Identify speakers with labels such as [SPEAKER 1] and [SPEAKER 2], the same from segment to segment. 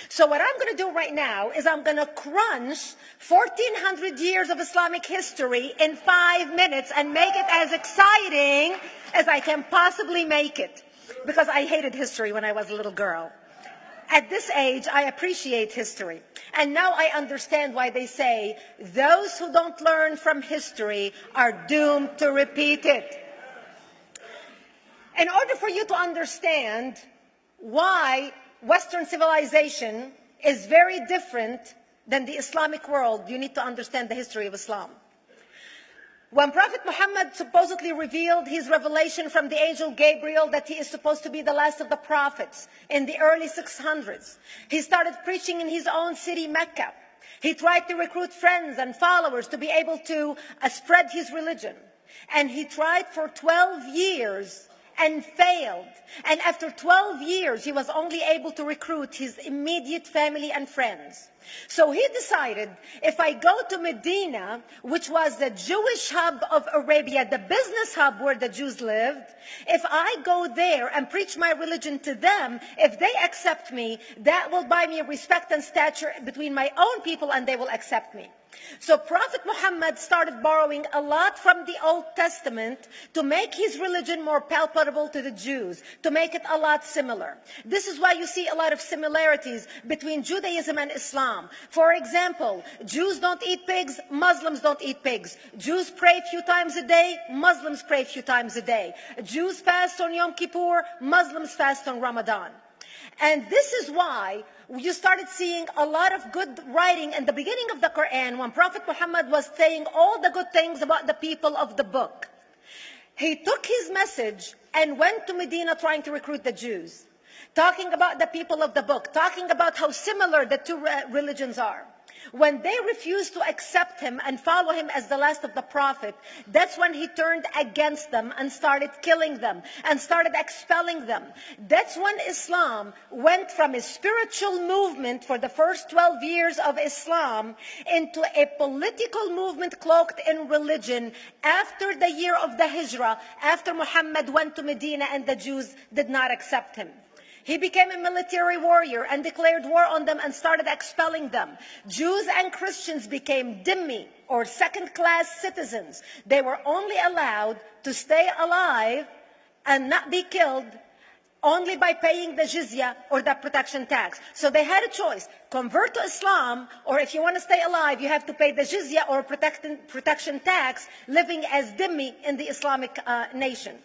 [SPEAKER 1] So what I'm going to do right now is I'm going to crunch 1,400 years of Islamic history in 5 minutes and make it as exciting as I can possibly make it. Because I hated history when I was a little girl. At this age, I appreciate history. And now I understand why they say those who don't learn from history are doomed to repeat it. In order for you to understand why Western civilization is very different than the Islamic world, you need to understand the history of Islam. When Prophet Muhammad supposedly revealed his revelation from the angel Gabriel that he is supposed to be the last of the prophets in the early 600s, he started preaching in his own city, Mecca. He tried to recruit friends and followers to be able to spread his religion. And he tried for 12 years and failed. And after 12 years, he was only able to recruit his immediate family and friends. So he decided, if I go to Medina, which was the Jewish hub of Arabia, the business hub where the Jews lived, if I go there and preach my religion to them, if they accept me, that will buy me respect and stature between my own people, and they will accept me. So Prophet Muhammad started borrowing a lot from the Old Testament to make his religion more palpable to the Jews, to make it a lot similar. This is why you see a lot of similarities between Judaism and Islam. For example, Jews don't eat pigs, Muslims don't eat pigs. Jews pray a few times a day, Muslims pray a few times a day. Jews fast on Yom Kippur, Muslims fast on Ramadan. And this is why you started seeing a lot of good writing in the beginning of the Quran when Prophet Muhammad was saying all the good things about the people of the book. He took his message and went to Medina trying to recruit the Jews, talking about the people of the book, talking about how similar the two religions are. When they refused to accept him and follow him as the last of the prophet, that's when he turned against them and started killing them and started expelling them. That's when Islam went from a spiritual movement for the first 12 years of Islam into a political movement cloaked in religion after the year of the Hijrah, after Muhammad went to Medina and the Jews did not accept him. He became a military warrior and declared war on them and started expelling them. Jews and Christians became dhimmi, or second-class citizens. They were only allowed to stay alive and not be killed only by paying the jizya, or the protection tax. So they had a choice: convert to Islam, or if you want to stay alive, you have to pay the jizya or protection tax, living as dhimmi in the Islamic nation.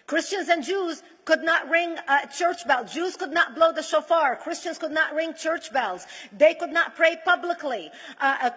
[SPEAKER 1] Christians and Jews could not ring church bells. Jews could not blow the shofar. Christians could not ring church bells. They could not pray publicly.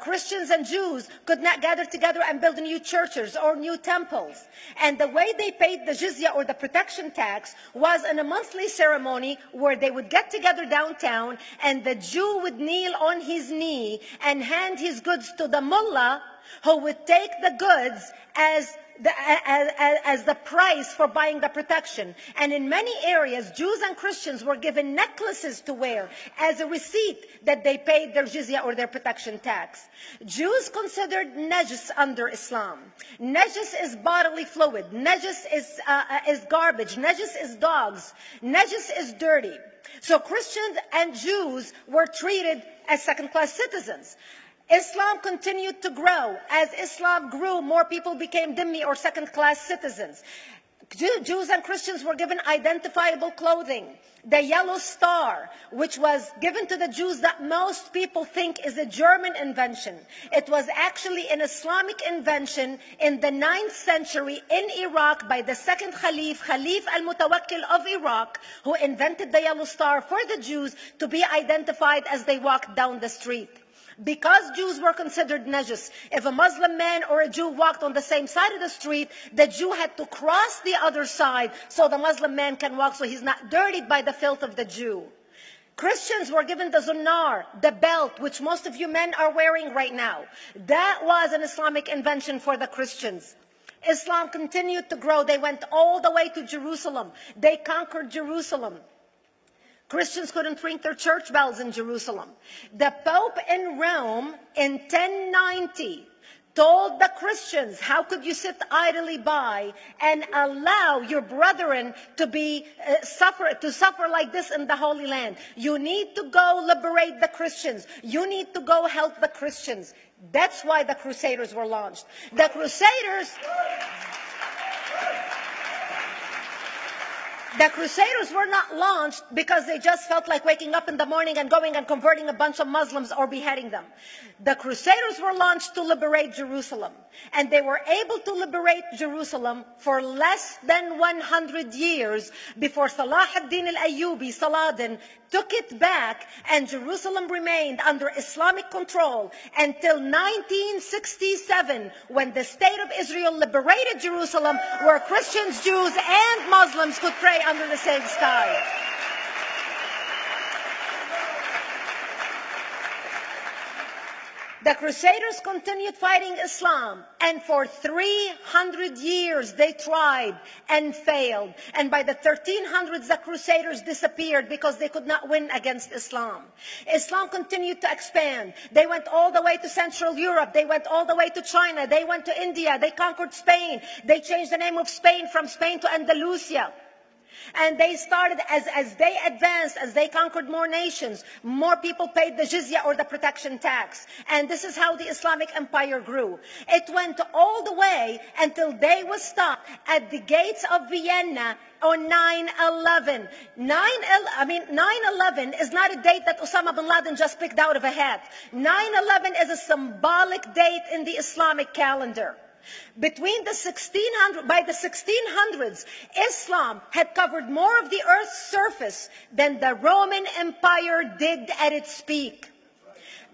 [SPEAKER 1] Christians and Jews could not gather together and build new churches or new temples. And the way they paid the jizya, or the protection tax, was in a monthly ceremony where they would get together downtown and the Jew would kneel on his knee and hand his goods to the mullah, who would take the goods as the price for buying the protection. And in many areas, Jews and Christians were given necklaces to wear as a receipt that they paid their jizya, or their protection tax. Jews considered najis under Islam. Najis is bodily fluid. Najis is garbage. Najis is dogs. Najis is dirty. So Christians and Jews were treated as second-class citizens. Islam continued to grow. As Islam grew, more people became dhimmi, or second-class citizens. Jews and Christians were given identifiable clothing. The yellow star, which was given to the Jews, that most people think is a German invention. It was actually an Islamic invention in the 9th century in Iraq by the second Khalif, Khalif al-Mutawakkil of Iraq, who invented the yellow star for the Jews to be identified as they walked down the street. Because Jews were considered najis, if a Muslim man or a Jew walked on the same side of the street, the Jew had to cross the other side so the Muslim man can walk, so he's not dirtied by the filth of the Jew. Christians were given the zunnar, the belt, which most of you men are wearing right now. That was an Islamic invention for the Christians. Islam continued to grow. They went all the way to Jerusalem. They conquered Jerusalem. Christians couldn't ring their church bells in Jerusalem. The Pope in Rome in 1090 told the Christians, how could you sit idly by and allow your brethren to suffer like this in the Holy Land? You need to go liberate the Christians. You need to go help the Christians. That's why the Crusaders were launched. The Crusaders were not launched because they just felt like waking up in the morning and going and converting a bunch of Muslims or beheading them. The Crusaders were launched to liberate Jerusalem. And they were able to liberate Jerusalem for less than 100 years before Salah ad-Din al-Ayyubi, Saladin, took it back, and Jerusalem remained under Islamic control until 1967, when the State of Israel liberated Jerusalem, where Christians, Jews, and Muslims could pray under the same sky. The Crusaders continued fighting Islam, and for 300 years they tried and failed. And by the 1300s, the Crusaders disappeared because they could not win against Islam. Islam continued to expand. They went all the way to Central Europe. They went all the way to China. They went to India. They conquered Spain. They changed the name of Spain from Spain to Andalusia. And they started, as they advanced, as they conquered more nations, more people paid the jizya, or the protection tax. And this is how the Islamic Empire grew. It went all the way until they was stopped at the gates of Vienna on 9/11. 9/11 is not a date that Osama bin Laden just picked out of a hat. 9/11 is a symbolic date in the Islamic calendar. By the 1600s, Islam had covered more of the earth's surface than the Roman Empire did at its peak.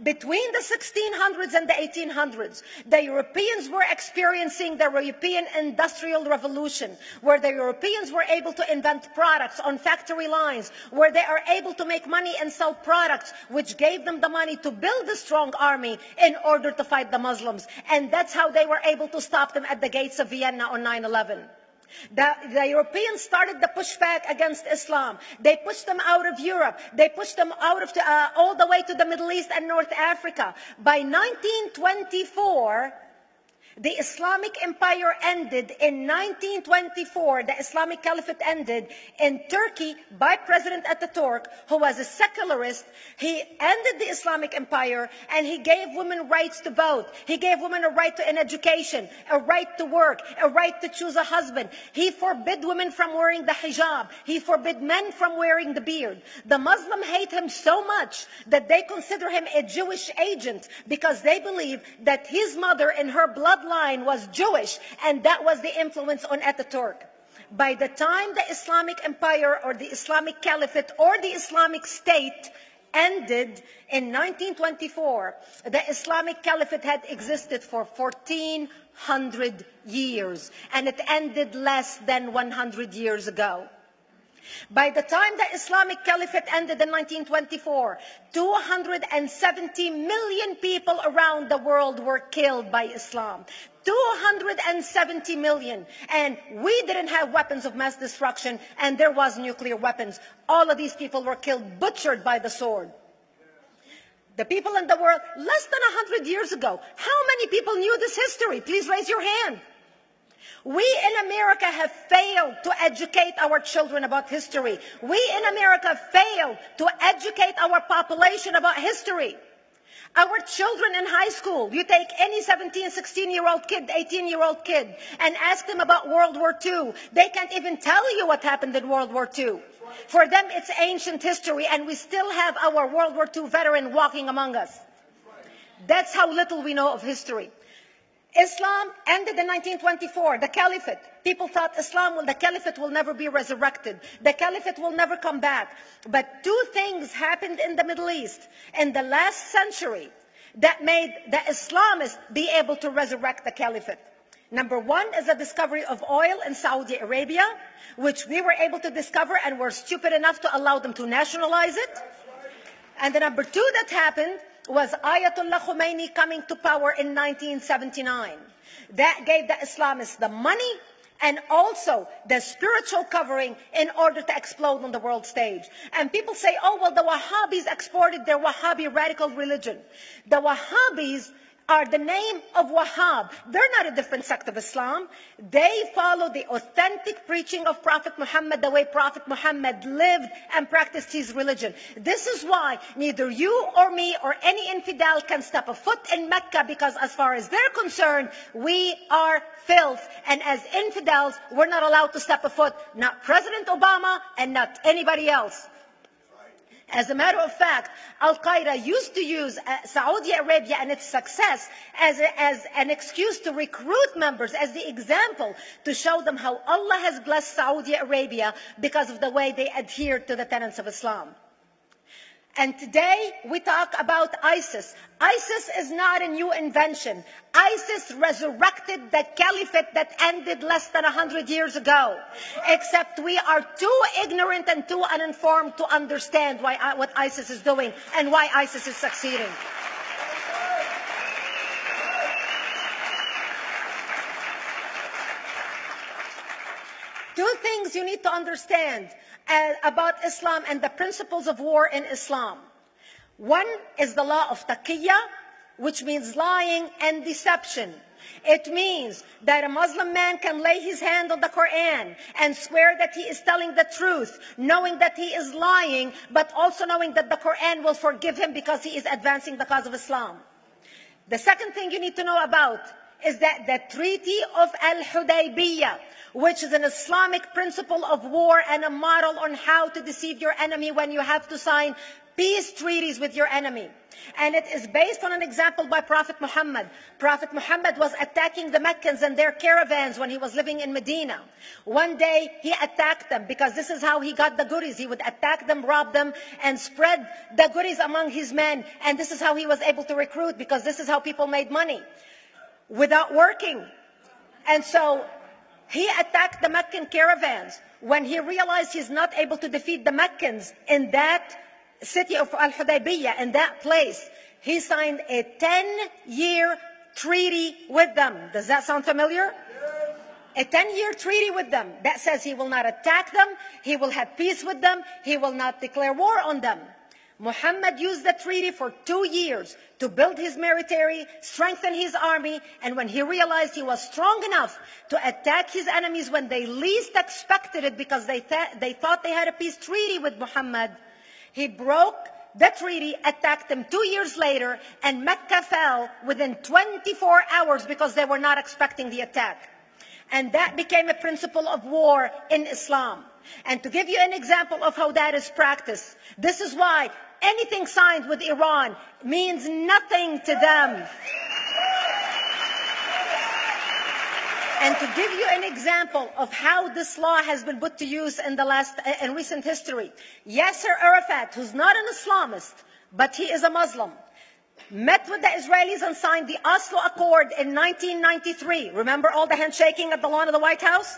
[SPEAKER 1] Between the 1600s and the 1800s, the Europeans were experiencing the European Industrial Revolution, where the Europeans were able to invent products on factory lines, where they are able to make money and sell products, which gave them the money to build a strong army in order to fight the Muslims. And that's how they were able to stop them at the gates of Vienna on 9/11. The Europeans started the pushback against Islam. They pushed them out of Europe. They pushed them out of all the way to the Middle East and North Africa. By 1924, the Islamic Empire ended. In 1924, the Islamic Caliphate ended in Turkey by President Ataturk, who was a secularist. He ended the Islamic Empire, and he gave women rights to vote. He gave women a right to an education, a right to work, a right to choose a husband. He forbid women from wearing the hijab. He forbid men from wearing the beard. The Muslims hate him so much that they consider him a Jewish agent, because they believe that his mother and her bloodline was Jewish, and that was the influence on Ataturk. By the time the Islamic Empire, or the Islamic Caliphate, or the Islamic State ended in 1924, the Islamic Caliphate had existed for 1400 years, and it ended less than 100 years ago. By the time the Islamic Caliphate ended in 1924, 270 million people around the world were killed by Islam. 270 million. And we didn't have weapons of mass destruction, and there was nuclear weapons. All of these people were killed, butchered by the sword. The people in the world, less than 100 years ago, how many people knew this history? Please raise your hand. We in America have failed to educate our children about history. We in America failed to educate our population about history. Our children in high school, you take any 17, 16-year-old kid, 18-year-old kid, and ask them about World War II. They can't even tell you what happened in World War II. For them, it's ancient history, and we still have our World War II veteran walking among us. That's how little we know of history. Islam ended in 1924, the Caliphate. People thought the Caliphate will never be resurrected. The Caliphate will never come back. But two things happened in the Middle East in the last century that made the Islamists be able to resurrect the Caliphate. Number one is the discovery of oil in Saudi Arabia, which we were able to discover and were stupid enough to allow them to nationalize it. And the number two that happened was Ayatollah Khomeini coming to power in 1979. That gave the Islamists the money and also the spiritual covering in order to explode on the world stage. And people say, oh, well, the Wahhabis exported their Wahhabi radical religion. The Wahhabis are the name of Wahhab. They're not a different sect of Islam. They follow the authentic preaching of Prophet Muhammad, the way Prophet Muhammad lived and practiced his religion. This is why neither you or me or any infidel can step a foot in Mecca, because as far as they're concerned, we are filth. And as infidels, we're not allowed to step a foot, not President Obama and not anybody else. As a matter of fact, Al-Qaeda used to use Saudi Arabia and its success as an excuse to recruit members, as the example to show them how Allah has blessed Saudi Arabia because of the way they adhere to the tenets of Islam. And today we talk about ISIS. ISIS is not a new invention. ISIS resurrected the caliphate that ended less than 100 years ago. Except we are too ignorant and too uninformed to understand what ISIS is doing and why ISIS is succeeding. Two things you need to understand about Islam and the principles of war in Islam. One is the law of taqiyya, which means lying and deception. It means that a Muslim man can lay his hand on the Quran and swear that he is telling the truth, knowing that he is lying, but also knowing that the Quran will forgive him because he is advancing the cause of Islam. The second thing you need to know about is that the Treaty of Al-Hudaybiyah, which is an Islamic principle of war and a model on how to deceive your enemy when you have to sign peace treaties with your enemy. And it is based on an example by Prophet Muhammad. Prophet Muhammad was attacking the Meccans and their caravans when he was living in Medina. One day he attacked them because this is how he got the goodies. He would attack them, rob them, and spread the goodies among his men. And this is how he was able to recruit, because this is how people made money without working. And so he attacked the Meccan caravans. When he realized he's not able to defeat the Meccans in that city of Al-Hudaybiyah, in that place, he signed a 10-year treaty with them. Does that sound familiar? A 10-year treaty with them that says he will not attack them, he will have peace with them, he will not declare war on them. Muhammad used the treaty for 2 years to build his military, strengthen his army, and when he realized he was strong enough to attack his enemies when they least expected it, because they thought they had a peace treaty with Muhammad, he broke the treaty, attacked them 2 years later, and Mecca fell within 24 hours because they were not expecting the attack. And that became a principle of war in Islam. And to give you an example of how that is practiced, this is why anything signed with Iran means nothing to them. And to give you an example of how this law has been put to use in recent history, Yasser Arafat, who's not an Islamist, but he is a Muslim, met with the Israelis and signed the Oslo Accord in 1993. Remember all the handshaking at the lawn of the White House?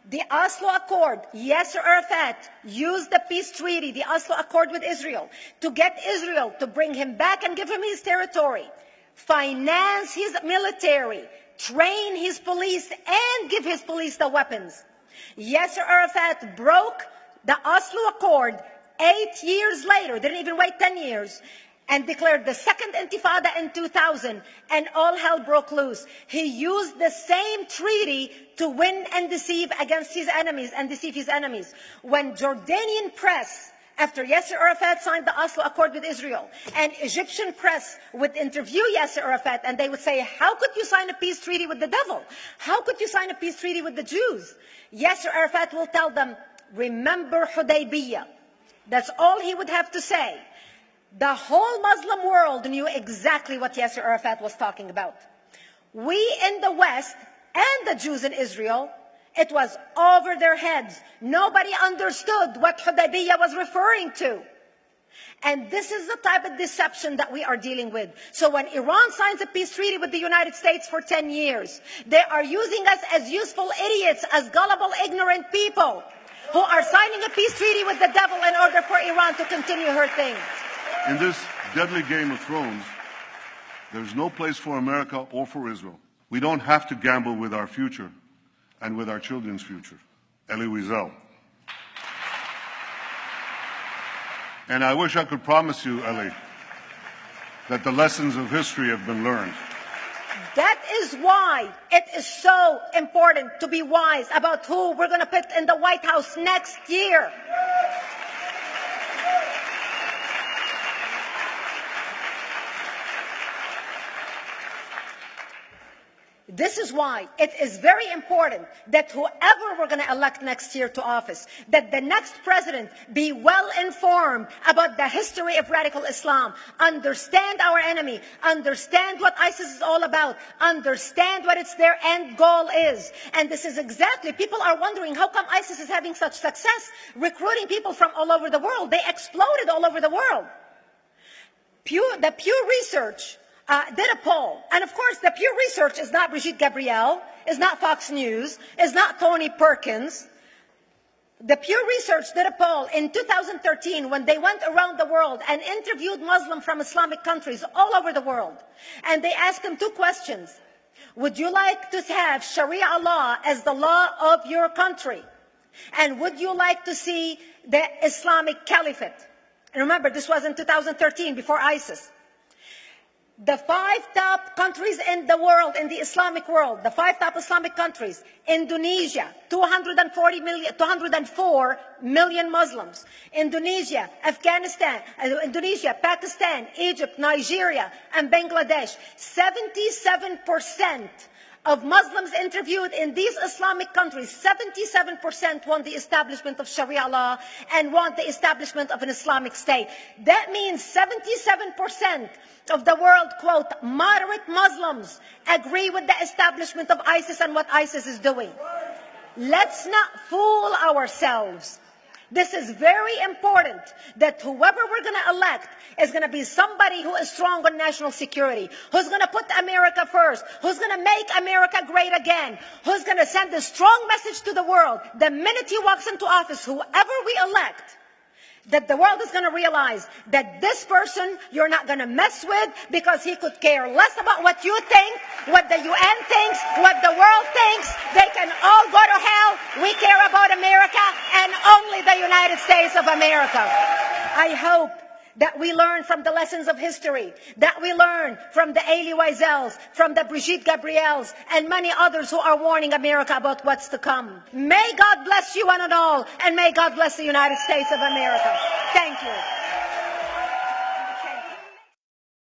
[SPEAKER 1] The Oslo Accord, Yasser Arafat used the peace treaty, the Oslo Accord with Israel, to get Israel to bring him back and give him his territory, finance his military, train his police, and give his police the weapons. Yasser Arafat broke the Oslo Accord 8 years later, didn't even wait 10 years, and declared the second intifada in 2000, and all hell broke loose. He used the same treaty to win and deceive against his enemies and deceive his enemies. When Jordanian press, after Yasser Arafat signed the Oslo Accord with Israel, and Egyptian press would interview Yasser Arafat, and they would say, how could you sign a peace treaty with the devil? How could you sign a peace treaty with the Jews? Yasser Arafat will tell them, remember Hudaybiyah. That's all he would have to say. The whole Muslim world knew exactly what Yasser Arafat was talking about. We in the West and the Jews in Israel, it was over their heads. Nobody understood what Hudaybiyah was referring to. And this is the type of deception that we are dealing with. So when Iran signs a peace treaty with the United States for 10 years, they are using us as useful idiots, as gullible, ignorant people who are signing a peace treaty with the devil in order for Iran to continue her thing.
[SPEAKER 2] In this deadly game of thrones, there's no place for America or for Israel. We don't have to gamble with our future and with our children's future. Elie Wiesel. And I wish I could promise you, Elie, that the lessons of history have been learned.
[SPEAKER 1] That is why it is so important to be wise about who we're going to put in the White House next year. This is why it is very important that whoever we're going to elect next year to office, that the next president be well informed about the history of radical Islam, understand our enemy, understand what ISIS is all about, understand what their end goal is. And this is exactly, people are wondering how come ISIS is having such success recruiting people from all over the world. They exploded all over the world. The Pew Research did a poll. And of course, the Pew Research is not Brigitte Gabriel, is not Fox News, is not Tony Perkins. The Pew Research did a poll in 2013 when they went around the world and interviewed Muslims from Islamic countries all over the world. And they asked them 2 questions. Would you like to have Sharia law as the law of your country? And would you like to see the Islamic Caliphate? And remember, this was in 2013, before ISIS. The 5 top countries in the world, in the Islamic world, the 5 top Islamic countries: Indonesia, 204 million Muslims; Indonesia, Pakistan, Egypt, Nigeria, and Bangladesh. 77% of Muslims interviewed in these Islamic countries, 77% want the establishment of Sharia law and want the establishment of an Islamic state. That means 77% of the world, quote, moderate Muslims agree with the establishment of ISIS and what ISIS is doing. Let's not fool ourselves. This is very important, that whoever we're going to elect is going to be somebody who is strong on national security, who's going to put America first, who's going to make America great again, who's going to send a strong message to the world. The minute he walks into office, whoever we elect, that the world is going to realize that this person you're not going to mess with, because he could care less about what you think, what the UN thinks, what the world thinks. They can all go to hell. We care about America and only the United States of America. I hope that we learn from the lessons of history, that we learn from the Elie Wiesels, from the Brigitte Gabriels, and many others who are warning America about what's to come. May God bless you one and all, and may God bless the United States of America. Thank you.